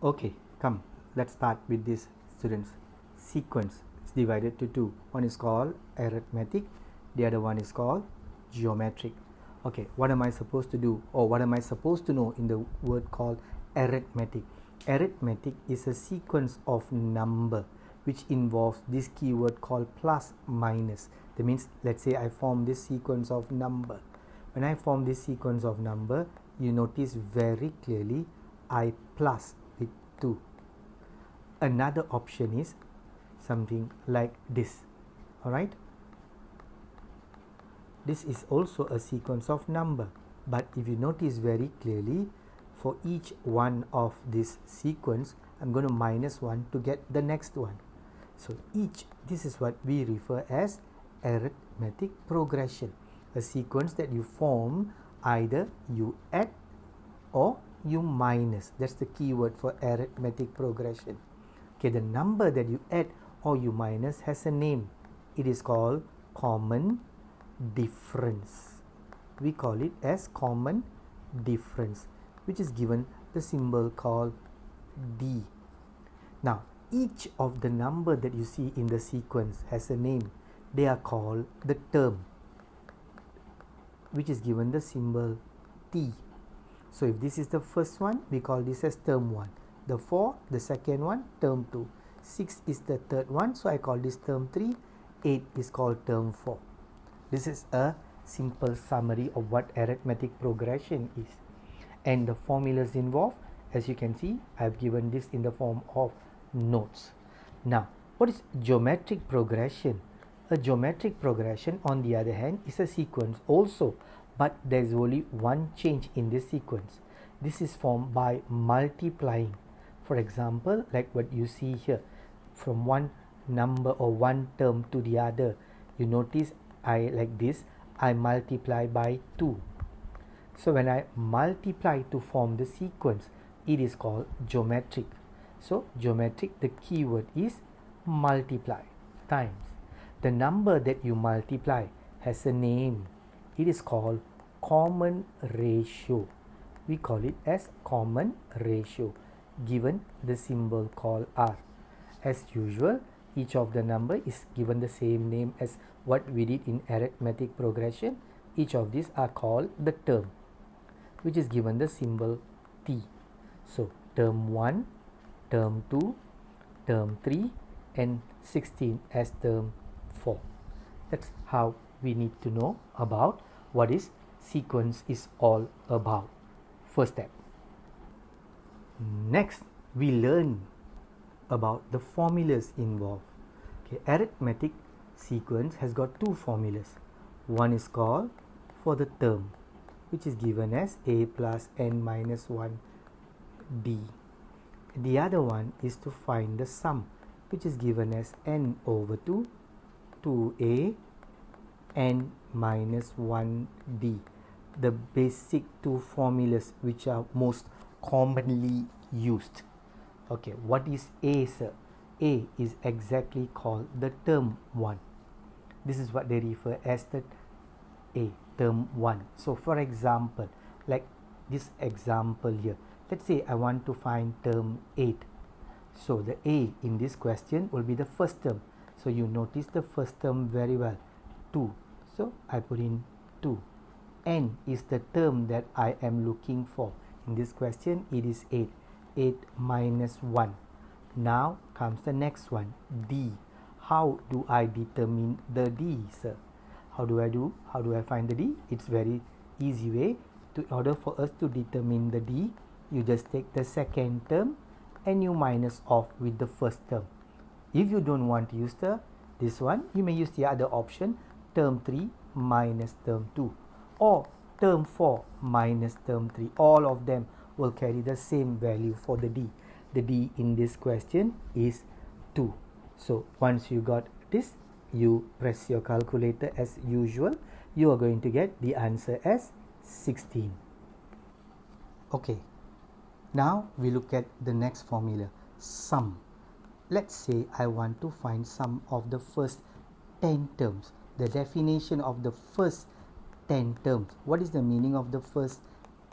Okay, come, let's start with this, students. Sequence is divided to two. One is called arithmetic, the other one is called geometric. Okay, what am I supposed to do, or what am I supposed to know in the word called arithmetic? Arithmetic is a sequence of number which involves this keyword called plus minus. That means, let's say I form this sequence of number. When I form this sequence of number, you notice very clearly I plus with 2. Another option is something like this. Alright, this is also a sequence of number, but if you notice very clearly, for each one of this sequence I'm going to minus 1 to get the next one. So this is what we refer as arithmetic progression, a sequence that you form, either you add or you minus. That's the keyword for arithmetic progression. Okay, the number that you add or you minus has a name. It is called common difference. We call it as common difference, which is given the symbol called D. Now, each of the number that you see in the sequence has a name. They are called the term, which is given the symbol T. So if this is the first one, we call this as term 1. The 4, the second one, term 2. 6 is the third one, so I call this term 3. 8 is called term 4. This is a simple summary of what arithmetic progression is. And the formulas involved, as you can see, I have given this in the form of notes. Now, what is geometric progression? A geometric progression, on the other hand, is a sequence also, but there is only one change in this sequence. This is formed by multiplying. For example, like what you see here, from one number or one term to the other, you notice I multiply by 2. So when I multiply to form the sequence, it is called geometric. So geometric, the keyword is multiply times. The number that you multiply has a name. It is called common ratio. We call it as common ratio, given the symbol called R. As usual, each of the number is given the same name as what we did in arithmetic progression. Each of these are called the term, which is given the symbol T. So term 1, term 2, term 3, and 16 as term 4. That's how we need to know about what is sequence is all about. First step. Next, we learn about the formulas involved. Okay, arithmetic sequence has got two formulas. One is called for the term, which is given as a plus n minus 1 d. The other one is to find the sum, which is given as n over 2 2a n minus 1 d. The basic two formulas which are most commonly used. Okay, what is a, sir? A is exactly called the term 1. This is what they refer as the a, term 1. So for example, like this example here, let's say I want to find term 8. So the a in this question will be the first term. So you notice the first term very well, 2. So I put in 2. N is the term that I am looking for. In this question, it is 8. 8 minus 1. Now comes the next one, D. How do I determine the D, sir? How do I find the D? It's very easy way. In order for us to determine the D, you just take the second term and you minus off with the first term. If you don't want to use this one, you may use the other option, term 3 minus term 2, or term 4 minus term 3. All of them will carry the same value for the D. The D in this question is 2. So once you got this, you press your calculator as usual. You are going to get the answer as 16. Okay, now we look at the next formula, sum. Let's say I want to find sum of the first 10 terms. The definition of the first 10 terms. What is the meaning of the first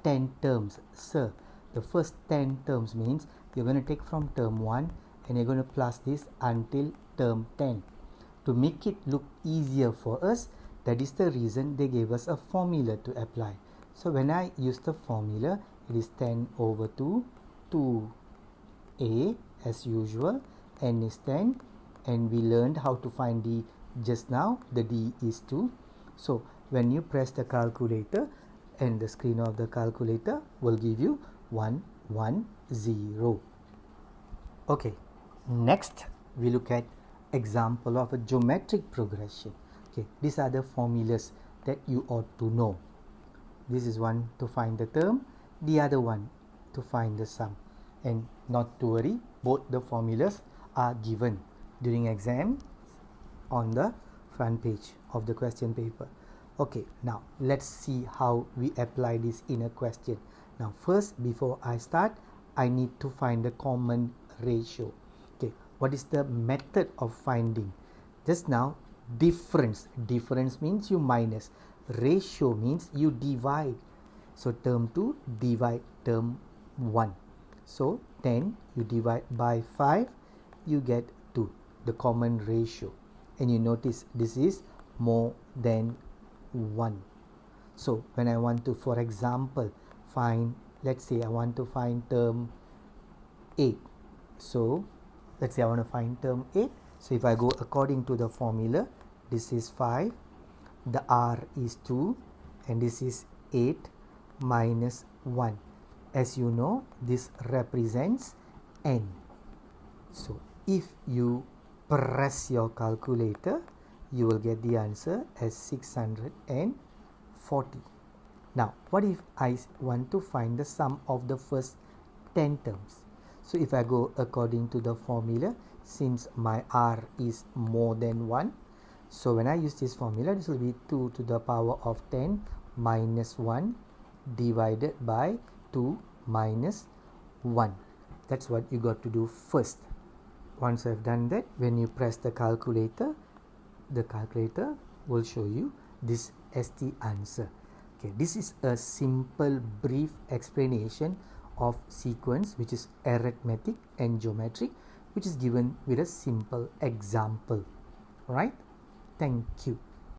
10 terms, sir? The first 10 terms means you're going to take from term 1 and you're going to plus this until term 10. To make it look easier for us, that is the reason they gave us a formula to apply. So when I use the formula, it is 10 over 2, 2a as usual, n is 10, and we learned how to find d just now. The d is 2. So when you press the calculator, and the screen of the calculator will give you 110. Okay, next we look at example of a geometric progression. Okay, these are the formulas that you ought to know. This is one to find the term, the other one to find the sum. And not to worry, both the formulas are given during exam on the front page of the question paper. Okay, now let's see how we apply this in a question. Now first, before I start, I need to find the common ratio. Okay, what is the method of finding? Just now, difference means you minus, ratio means you divide. So term 2 divide term 1. So 10 you divide by 5, you get 2, the common ratio. And you notice this is more than 1. So when I want to, for example, find, let's say I want to find term 8. So let's say I want to find term 8. So if I go according to the formula, this is 5, the r is 2, and this is 8 minus 1. As you know, this represents n. So if you press your calculator, you will get the answer as 640. Now, what if I want to find the sum of the first 10 terms? So if I go according to the formula, since my r is more than 1, so when I use this formula, this will be 2 to the power of 10 minus 1 divided by 2 minus 1. That's what you got to do first. Once I've done that, when you press the calculator will show you this as the answer. Okay, this is a simple brief explanation of sequence, which is arithmetic and geometric, which is given with a simple example. Right? Thank you.